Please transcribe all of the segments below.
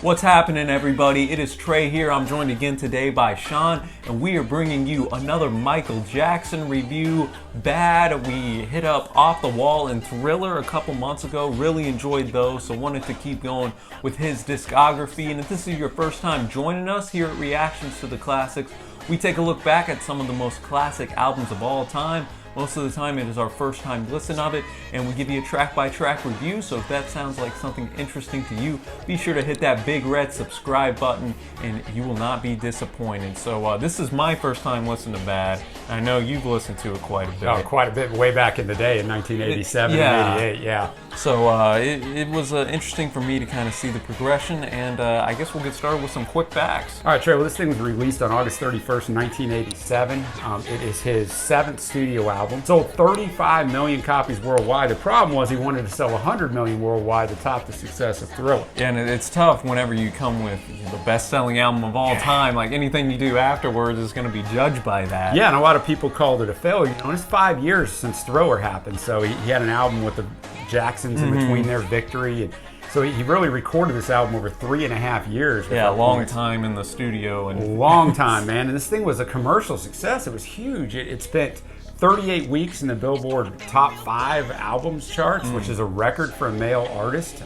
What's happening, everybody? It is Trey here. I'm joined again today by SHAWN, and we are bringing you another Michael Jackson review. Bad. We hit up Off the Wall and Thriller a couple months ago. Really enjoyed those, so wanted to keep going with his discography. And if this is your first time joining us here at Reactions to the Classics, we take a look back at some of the most classic albums of all time. Most of the time it is our first time listen of it, and we give you a track-by-track review, so if that sounds like something interesting to you, be sure to hit that big red subscribe button, and you will not be disappointed. So this is my first time listening to Bad. I know you've listened to it quite a bit. Oh, quite a bit, way back in the day in 1987 and 88, yeah. So it was interesting for me to kind of see the progression, and I guess we'll get started with some quick facts. All right, Trey, well, this thing was released on August 31st, 1987. It is his 7th studio album. Sold 35 million copies worldwide. The problem was he wanted to sell 100 million worldwide to top the success of Thriller. Yeah, and it's tough whenever you come with the best-selling album of all time. Like, anything you do afterwards is going to be judged by that. Yeah, and a lot of people called it a failure. You know, it's 5 years since Thriller happened, so he had an album with the Jacksons in between their victory. And so he really recorded this album over 3.5 years. Yeah, a long time in the studio. A long time, man. And this thing was a commercial success. It was huge. It spent 38 weeks in the Billboard top 5 albums charts, which is a record for a male artist.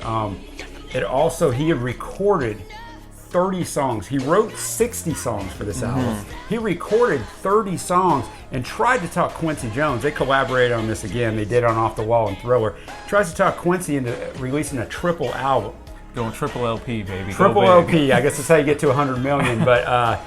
He had recorded 30 songs. He wrote 60 songs for this album. He recorded 30 songs and tried to talk Quincy Jones. They collaborated on this again. They did on Off the Wall and Thriller. Tries to talk Quincy into releasing a triple album. Going triple LP, baby. Triple LP. I guess that's how you get to 100 million. But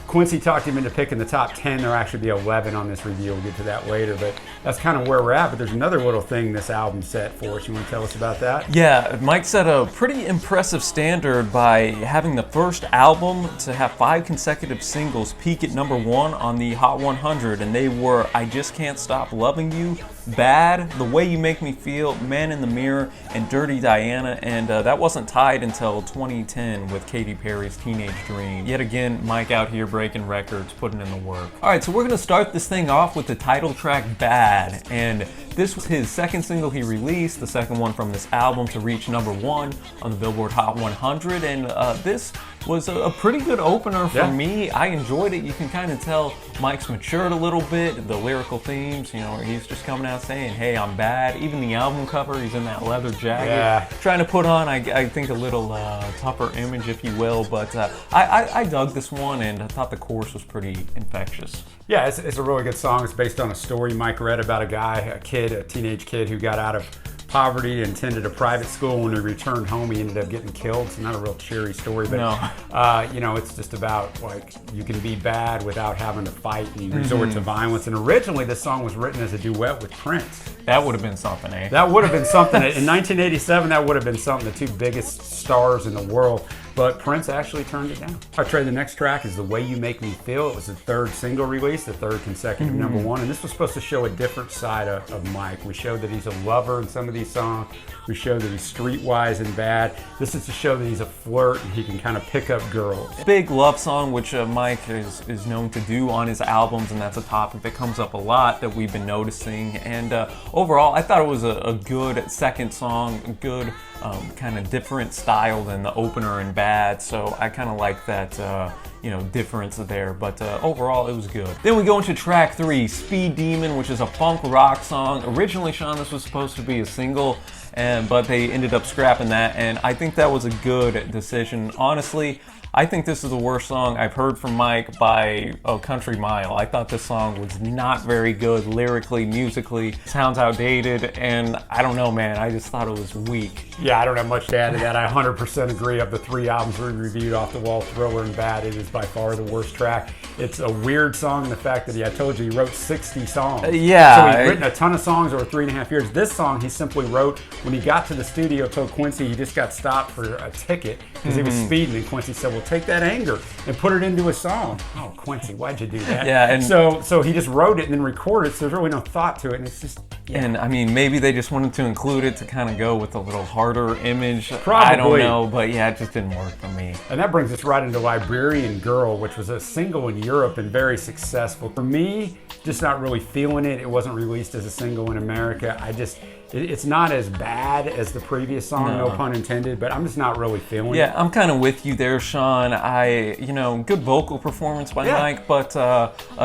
Quincy talked him into picking the top 10. There'll actually be 11 on this review. We'll get to that later, but that's kind of where we're at. But there's another little thing this album set for us. You want to tell us about that? Yeah, Mike set a pretty impressive standard by having the first album to have 5 consecutive singles peak at #1 on the Hot 100, and they were I Just Can't Stop Loving You, Bad, The Way You Make Me Feel, Man in the Mirror, and Dirty Diana, and that wasn't tied until 2010 with Katy Perry's Teenage Dream. Yet again, Mike out here breaking records, putting in the work. Alright, so we're going to start this thing off with the title track, Bad, and this was his second single he released, the second one from this album to reach #1 on the Billboard Hot 100, and this was a pretty good opener for me. I enjoyed it. You can kind of tell Mike's matured a little bit. The lyrical themes, you know, he's just coming out saying, hey, I'm bad. Even the album cover, he's in that leather jacket. Trying to put on, I think, a little tougher image, if you will. But I dug this one, and I thought the chorus was pretty infectious. Yeah, it's a really good song. It's based on a story Mike read about a teenage kid who got out of poverty and attended a private school. When he returned home, he ended up getting killed. It's not a real cheery story, but you know, it's just about like you can be bad without having to fight, and you resort to violence. And originally, this song was written as a duet with Prince. That would have been something, eh? That would have been something. In 1987, that would have been something. The two biggest stars in the world. But Prince actually turned it down. All right, Trey, the next track is The Way You Make Me Feel. It was the 3rd single release, the 3rd consecutive #1, and this was supposed to show a different side of Mike. We showed that he's a lover in some of these songs. We showed that he's streetwise and bad. This is to show that he's a flirt and he can kind of pick up girls. Big love song, which Mike is known to do on his albums, and that's a topic that comes up a lot that we've been noticing. And overall, I thought it was a good second song, a good kind of different style than the opener in Bad, so I kind of like that difference there, but overall it was good. Then we go into track 3, Speed Demon, which is a funk rock song. Originally, SHAWN, this was supposed to be a single, but they ended up scrapping that, and I think that was a good decision. Honestly, I think this is the worst song I've heard from Mike by a country mile. I thought this song was not very good lyrically, musically. It sounds outdated, and I don't know, man. I just thought it was weak. Yeah, I don't have much to add to that. I 100% agree. Of the 3 albums we reviewed, Off the Wall, Thriller, and Bad, it is by far the worst track. It's a weird song in the fact that I told you he wrote 60 songs. So he's written a ton of songs over 3.5 years. This song he simply wrote when he got to the studio, told Quincy he just got stopped for a ticket because he was speeding, and Quincy said, well, take that anger and put it into a song. Oh, Quincy, why'd you do that? Yeah, and so he just wrote it and then recorded it, so there's really no thought to it, and it's just, and I mean, maybe they just wanted to include it to kind of go with a little harder image. Probably. I don't know, but yeah, it just didn't work for me. And that brings us right into Librarian Girl, which was a single in Europe and very successful. For me, just not really feeling it. It wasn't released as a single in America. It's not as bad as the previous song, no pun intended, but I'm just not really feeling it. Yeah, I'm kind of with you there, Sean. Good vocal performance by Mike, but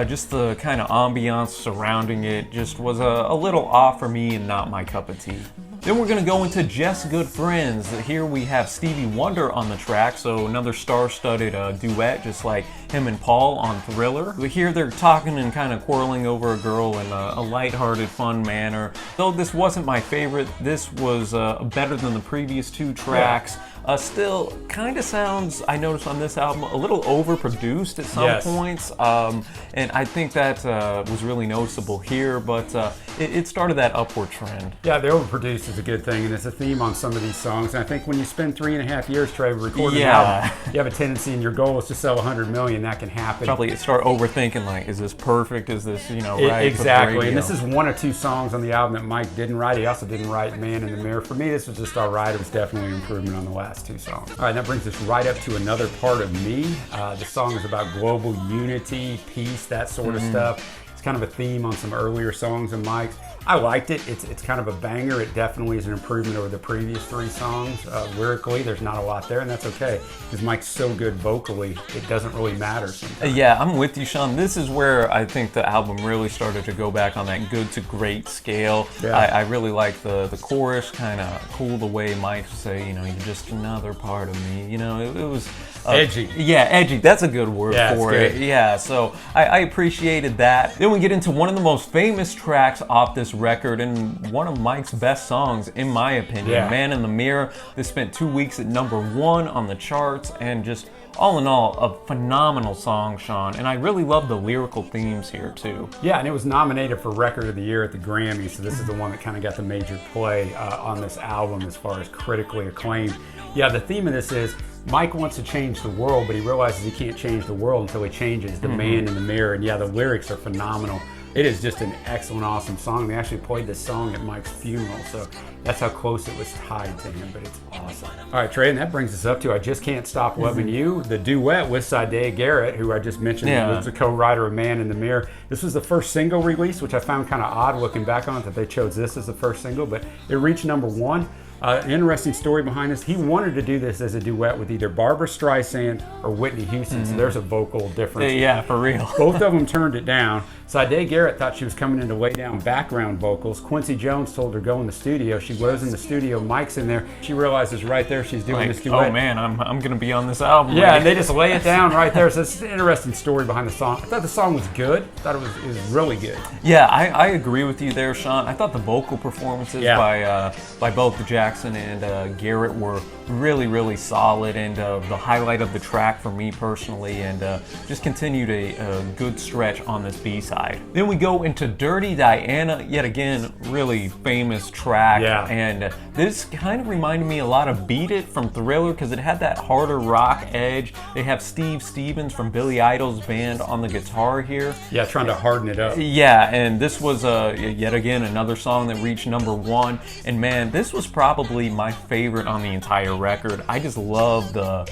just the kind of ambiance surrounding it just was a little off for me and not my cup of tea. Then we're going to go into Just Good Friends. Here we have Stevie Wonder on the track, so another star-studded duet, just like him and Paul on Thriller. We hear they're talking and kind of quarreling over a girl in a lighthearted, fun manner. Though this wasn't my favorite, this was better than the previous two tracks. Still kind of sounds, I noticed on this album, a little overproduced at some points, and I think that was really noticeable here, but it started that upward trend. Yeah, the overproduced is a good thing, and it's a theme on some of these songs, and I think when you spend 3.5 years, Trey, recording an album, you have a tendency, and your goal is to sell 100 million, that can happen. Probably start overthinking, like, is this perfect, is this, right? Exactly, and this is one or two songs on the album that Mike didn't write. He also didn't write Man in the Mirror. For me, this was just all right. It was definitely an improvement on the last two songs. All right, that brings us right up to Another Part of Me. The song is about global unity, peace, that sort of stuff. It's kind of a theme on some earlier songs of Mike's. I liked it. It's kind of a banger. It definitely is an improvement over the previous three songs. Lyrically, there's not a lot there, and that's okay, because Mike's so good vocally, it doesn't really matter sometimes. Yeah, I'm with you, Sean. This is where I think the album really started to go back on that good to great scale. Yeah. I really like the chorus, kind of cool the way Mike would say, you're just another part of me. It was... edgy. Yeah, edgy. That's a good word for it. Yeah, so I appreciated that. Then we get into one of the most famous tracks off this record and one of Mike's best songs, in my opinion, Man in the Mirror. This spent 2 weeks at #1 on the charts, and just all in all, a phenomenal song, Sean. And I really love the lyrical themes here, too. Yeah, and it was nominated for Record of the Year at the Grammys, so this is the one that kind of got the major play on this album as far as critically acclaimed. Yeah, the theme of this is Mike wants to change the world, but he realizes he can't change the world until he changes the man in the mirror. And yeah, the lyrics are phenomenal. It is just an excellent, awesome song. They actually played this song at Mike's funeral, so that's how close it was tied to him, but it's awesome. All right, Trey, and that brings us up to I Just Can't Stop Loving You, the duet with Sade Garrett, who I just mentioned was the co-writer of Man in the Mirror. This was the first single release, which I found kind of odd looking back on it that they chose this as the first single, but it reached #1. An interesting story behind this. He wanted to do this as a duet with either Barbra Streisand or Whitney Houston, so there's a vocal difference. Yeah, for real. Both of them turned it down. Sade Garrett thought she was coming in to lay down background vocals. Quincy Jones told her go in the studio. She goes in the studio, Mike's in there. She realizes right there she's doing this duet. Oh man, I'm going to be on this album. Yeah, and they just lay it down right there. So it's an interesting story behind the song. I thought the song was good. I thought it was really good. Yeah, I agree with you there, Sean. I thought the vocal performances by both Jackson and Garrett were really, really solid, and the highlight of the track for me personally, and just continued a good stretch on this B-side. Then we go into Dirty Diana, yet again, really famous track, and this kind of reminded me a lot of Beat It from Thriller, because it had that harder rock edge. They have Steve Stevens from Billy Idol's band on the guitar here. Yeah, trying to harden it up. Yeah, and this was yet again another song that reached #1, and man, this was probably my favorite on the entire record. I just love the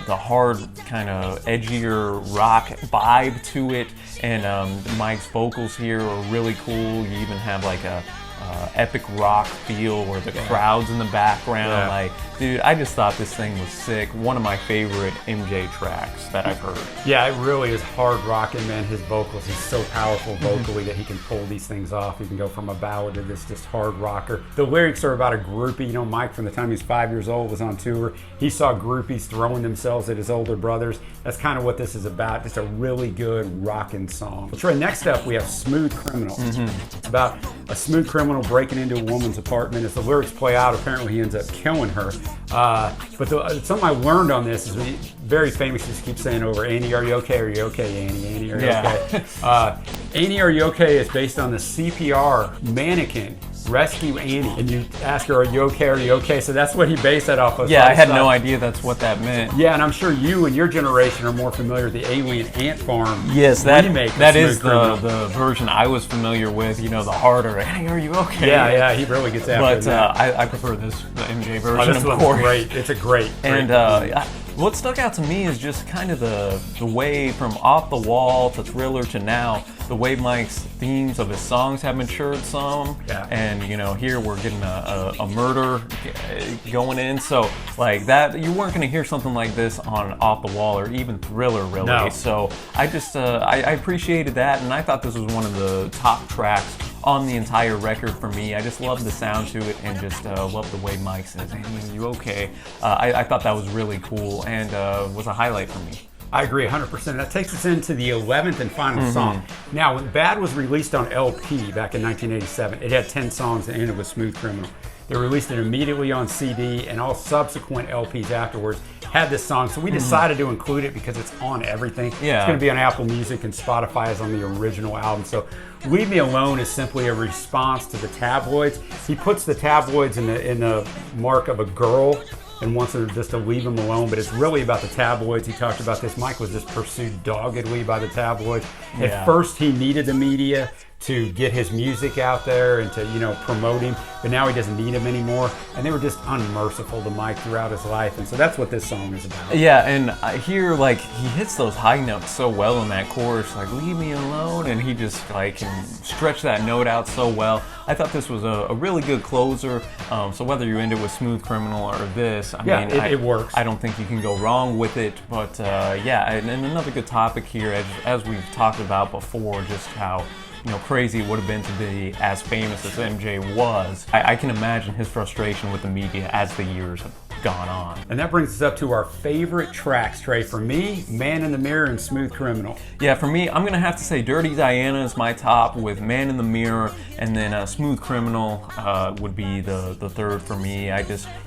hard kind of edgier rock vibe to it, and Mike's vocals here are really cool. You even have like a epic rock feel where the crowd's in the background. Like, dude, I just thought this thing was sick. One of my favorite MJ tracks that I've heard. Yeah, it really is hard rocking, man. His vocals, he's so powerful vocally that he can pull these things off. He can go from a ballad to this just hard rocker. The lyrics are about a groupie. Mike, from the time he was 5 years old, was on tour. He saw groupies throwing themselves at his older brothers. That's kind of what this is about. Just a really good rocking song. Well, Trey, next up we have Smooth Criminal. It's about a smooth criminal breaking into a woman's apartment. As the lyrics play out, apparently he ends up killing her. But something I learned on this is very famous, just keep saying over, Annie, are you okay? Are you okay, Annie? Annie, are you okay? Annie, are you okay is based on the CPR mannequin Rescue Annie, and you ask her, are you okay, are you okay? So that's what he based that off of. Yeah, I had no idea that's what that meant. Yeah, and I'm sure you and your generation are more familiar with the Alien Ant Farm remake. That is the version I was familiar with, the harder, Annie, are you okay? Yeah, he really gets after it. But I prefer the MJ version, this of course. Great. It's a great And What stuck out to me is just kind of the way from Off the Wall to Thriller to now, the way Mike's themes of his songs have matured some. Yeah. And you know, here we're getting a murder going in. So like that, you weren't going to hear something like this on Off the Wall or even Thriller, really. No. So I just I appreciated that, and I thought this was one of the top tracks on the entire record for me. I just love the sound to it, and just love the way Mike says, "Hey, are you okay?" I thought that was really cool, and was a highlight for me. I agree 100%. That takes us into the 11th and final song. Now, when Bad was released on LP back in 1987, it had 10 songs and ended with Smooth Criminal. They released it immediately on CD, and all subsequent LPs afterwards had this song. So we decided to include it because it's on everything. Yeah. It's going to be on Apple Music, and Spotify is on the original album. So Leave Me Alone is simply a response to the tabloids. He puts the tabloids in the mark of a girl and wants her just to leave him alone, but it's really about the tabloids. He talked about this. Mike was just pursued doggedly by the tabloids. Yeah. At first, he needed the media to get his music out there and to, you know, promote him, but now he doesn't need them anymore. And they were just unmerciful to Mike throughout his life, and so that's what this song is about. Yeah, and I hear like he hits those high notes so well in that chorus, like "Leave me alone," and he just like can stretch that note out so well. I thought this was a really good closer. So whether you end it with Smooth Criminal or this, I mean, it works. I don't think you can go wrong with it. But yeah, and another good topic here, as we've talked about before, just how, you know, crazy it would have been to be as famous as MJ was. I can imagine his frustration with the media as the years have gone on. And that brings us up to our favorite tracks, Trey. For me, Man in the Mirror and Smooth Criminal. Yeah, for me, I'm gonna have to say Dirty Diana is my top, with Man in the Mirror, and then Smooth Criminal would be the third for me.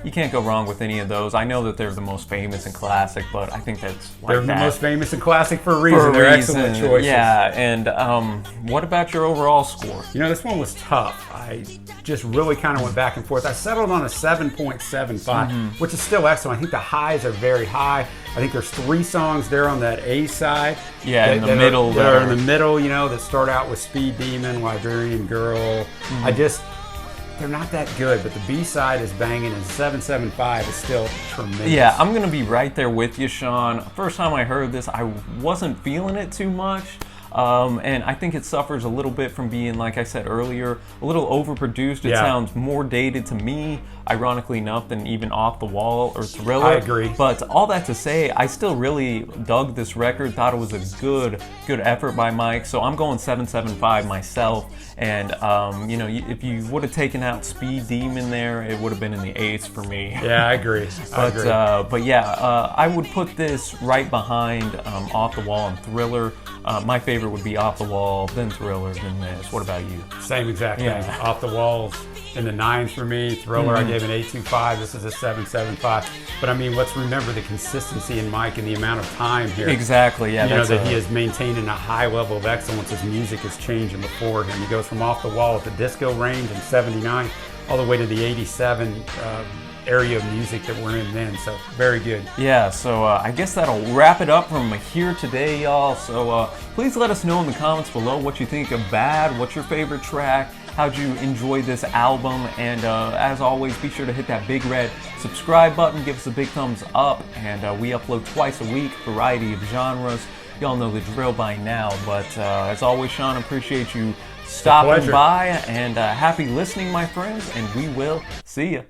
You can't go wrong with any of those. I know that they're the most famous and classic, but I think that's like They're that. the most famous and classic for a reason. For a They're reason. excellent choices. Yeah, and what about your overall score? You know, this one was tough. I just really kind of went back and forth. I settled on a 7.75, which is still excellent. I think the highs are very high. I think there's 3 songs there on that A side. Yeah, in the middle. That are in the middle, you know, that start out with Speed Demon, Librarian Girl. They're not that good, but the B side is banging, and 7.75 is still tremendous. Yeah, I'm gonna be right there with you, Sean. First time I heard this, I wasn't feeling it too much. And I think it suffers a little bit from being, like I said earlier, a little overproduced. It sounds more dated to me, ironically enough, than even Off the Wall or Thriller. I agree. But all that to say, I still really dug this record, thought it was a good effort by Mike. So I'm going 7.75 myself. And, you know, if you would have taken out Speed Demon there, it would have been in the 8s for me. Yeah, I agree. But yeah, I would put this right behind Off the Wall and Thriller. My favorite would be Off the Wall, then Thriller, then this. What about you? Same exact thing. Yeah. Off the Walls in the 9s for me. Thriller, I gave an 8.25. This is a 7.75. But I mean, let's remember the consistency in Mike and the amount of time here. Exactly, yeah. You know, that he has maintained in a high level of excellence. His music is changing before him. He goes from Off the Wall at the disco range in 79 all the way to the 87 area of music that we're in then. So very good. Yeah, so I guess that'll wrap it up from here today, y'all. So please let us know in the comments below what you think of Bad. What's your favorite track? How'd you enjoy this album? And as always, be sure to hit that big red subscribe button. Give us a big thumbs up. And we upload twice a week, variety of genres. Y'all know the drill by now. But as always, Sean, appreciate you stopping by. And happy listening, my friends. And we will see ya.